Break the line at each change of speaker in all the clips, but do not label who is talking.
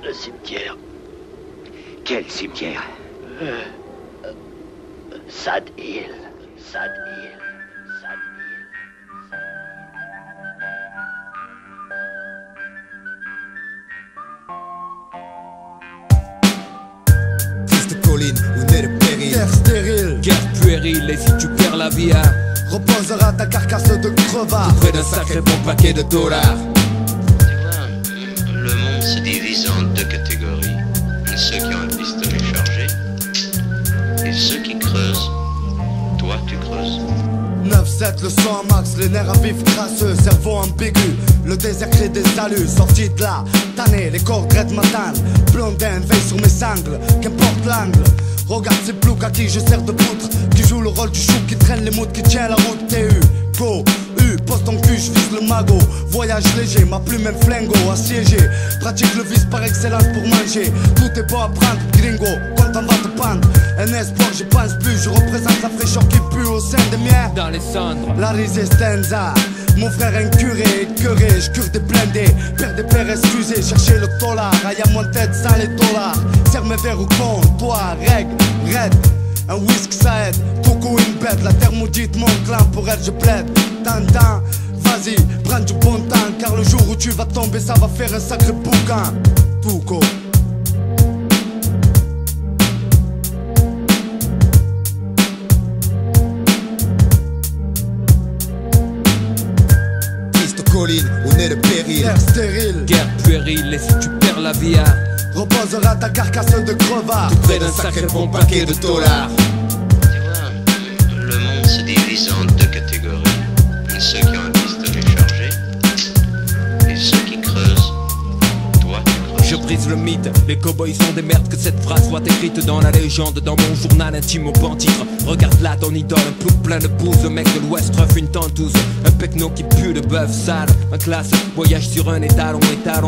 le cimetière.
Quel cimetière?
Sad Hill. Sad Hill. Sad Hill.
Triste colline où naît le péril.
Terre stérile,
Guerre puérile, et si tu perds la vie, hein,
reposera ta carcasse de crevard.
près d'un sacré bon paquet de dollars.
Tu vois, le monde se divise en deux catégories. Ceux qui ont un pistolet chargé et ceux qui creusent. Toi, tu creuses.
9-7, le son à max, les nerfs à vif crasseux, cerveau ambigu. Le désert crée des talus, sorti de là, tanné, les corps dread m'attendent. Blondin veille sur mes sangles, qu'importe l'angle. Regarde ces ploucs à qui je sers de poutre, qui joue le rôle du chou, qui traîne les moutes, qui tient la route. TU, go, pose ton cul, je vise le magot. Voyage léger, ma plume même flingo, assiégé. Pratique le vice par excellence pour manger. Tout est beau à prendre, gringo, quand on va te pendre. Un espoir, j'y pense plus, je représente la fraîcheur qui pue au sein des miens.
Dans les cendres,
La resistenza, mon frère incuré, écœuré, je cure des blindés. Père des pères excusez, cherchez le dollar. Aïe à mon tête, ça les dollars. Serre mes verres au comptoir, règle, raide. Un whisky ça aide, Togo une bête. La terre maudite, mon clan, pour elle je plaide. Tintin, vas-y, prends du bon temps. Car le jour où tu vas tomber, ça va faire un sacré boucan. Touko.
Triste colline où naît le péril.
Terre stérile,
guerre puérile, et si tu perds la vie, hein,
reposera ta carcasse de crevard.
près d'un sacré bon paquet de dollars.
Tu vois, le monde se divise en deux catégories. Ceux qui ont un pistolet chargé et ceux qui creusent. Toi, tu creuses.
Je brise le mythe, les cowboys sont des merdes. Que cette phrase soit écrite dans la légende, dans mon journal intime au pan-titre. Regarde là ton idole, un plouc plein de pouces. Le mec de l'ouest ref une tentouse, un pecno qui pue de bœuf sale. Un classe, voyage sur un étalon,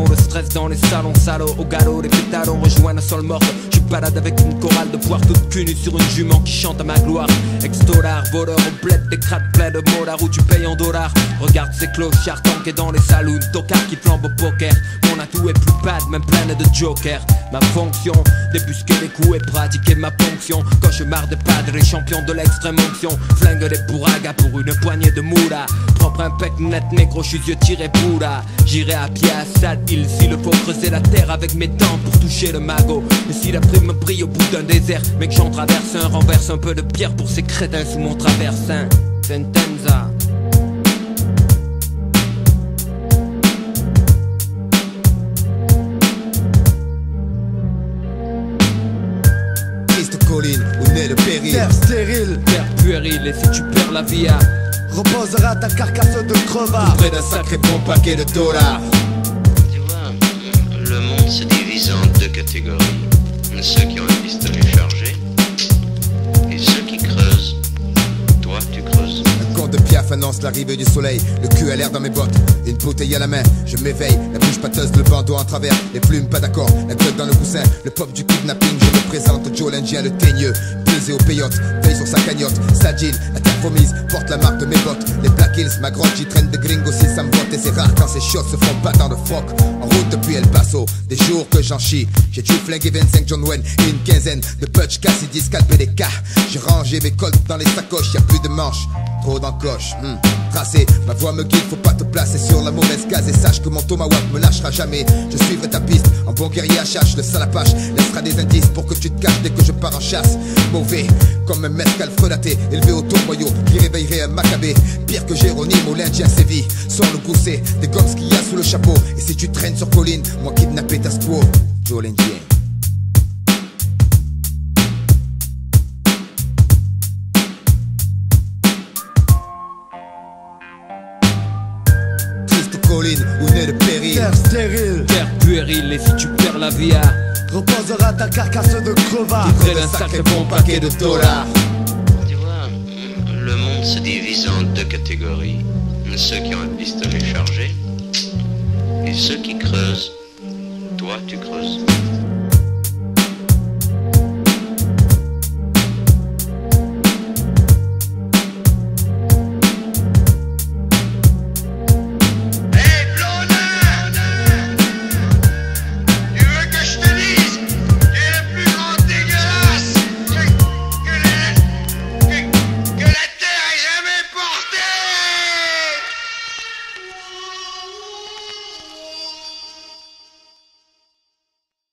le stress dans les salons salauds. Au galop, les pétalons rejoignent le sol mort. Je balade avec une chorale de poire toute cul nue sur une jument qui chante à ma gloire. Ex-dollar, voleur au bled, des crânes pleins de molards où tu payes en dollars. Regarde ces clochards tankés dans les saloons, tocards qui flambent au poker. Mon atout est plus bad, même pleine de jokers. Ma fonction, débusquer les coups et pratiquer ma ponction. Cauchemar de padres, les champions de l'extrême onction. Flingue des bourragas pour une poignée de moula. Propre un pec net, négro, je suis yeux tiré boula. J'irai à pied à Sad Hill s'il faut creuser la terre avec mes dents pour toucher le magot. Et si la prime me brille au bout d'un désert, mec j'en traverse un, renverse un peu de pierre pour ces crétins sous mon traversin. Sentenza.
Triste colline où naît le péril.
Terre stérile,
Guerre puérile, et si tu perds la vie, hein,
reposera ta carcasse de crevard.
Près d'un sacré bon paquet de dollars.
Tu vois, le monde se divise en deux catégories. Ceux qui ont un pistolet chargé et ceux qui creusent. Toi, tu creuses.
Un corps de Piaf annonce l'arrivée du soleil. Le cul à l'air dans mes bottes, une bouteille à la main. Je m'éveille, la bouche pâteuse, le bandeau en travers. Les plumes pas d'accord, la gueule dans le coussin. Le pop du kidnapping, je représente Joe l'Indien, le teigneux. Brisé au payotte, veille sur sa cagnotte. Sad Hill, la terre promise, porte la marque de mes bottes. Les Black Hills, ma grotte, j'y traîne de gringos si ça me botte. Et c'est rare quand ces shots se font pas dans le froc. En route depuis El Paso, des jours que j'en chie. J'ai dû flinguer 25 John Wayne et une quinzaine de Putch, Cassidy, scalper des cas. J'ai rangé mes colts dans les sacoches, y'a plus de manches, trop d'encoches. Tracé, ma voix me guide, faut pas te placer sur la mauvaise case. Et sache que mon tomahawk me lâchera jamais. Je suivrai ta piste, en bon guerrier à chasse. Le salapache laissera des indices pour que tu te caches dès que je pars en chasse. Mauvais, comme un mescal frelaté, élevé au tournoyau, qui réveillerait un macabé. Pire que Jérônime ou l'Indien sévit. Sans le gousset, des gommes qu'il y a sous le chapeau. Et si tu traînes sur colline, moi kidnapper ta squaw. Joe l'Indien. Colline où naît le péril.
Terre stérile,
guerre puérile, et si tu perds la vie, hein,
reposera ta carcasse de crevard.
près d'un sacré bon paquet de dollars.
Tu vois, le monde se divise en deux catégories. Ceux qui ont un pistolet chargé et ceux qui creusent. Toi, tu creuses.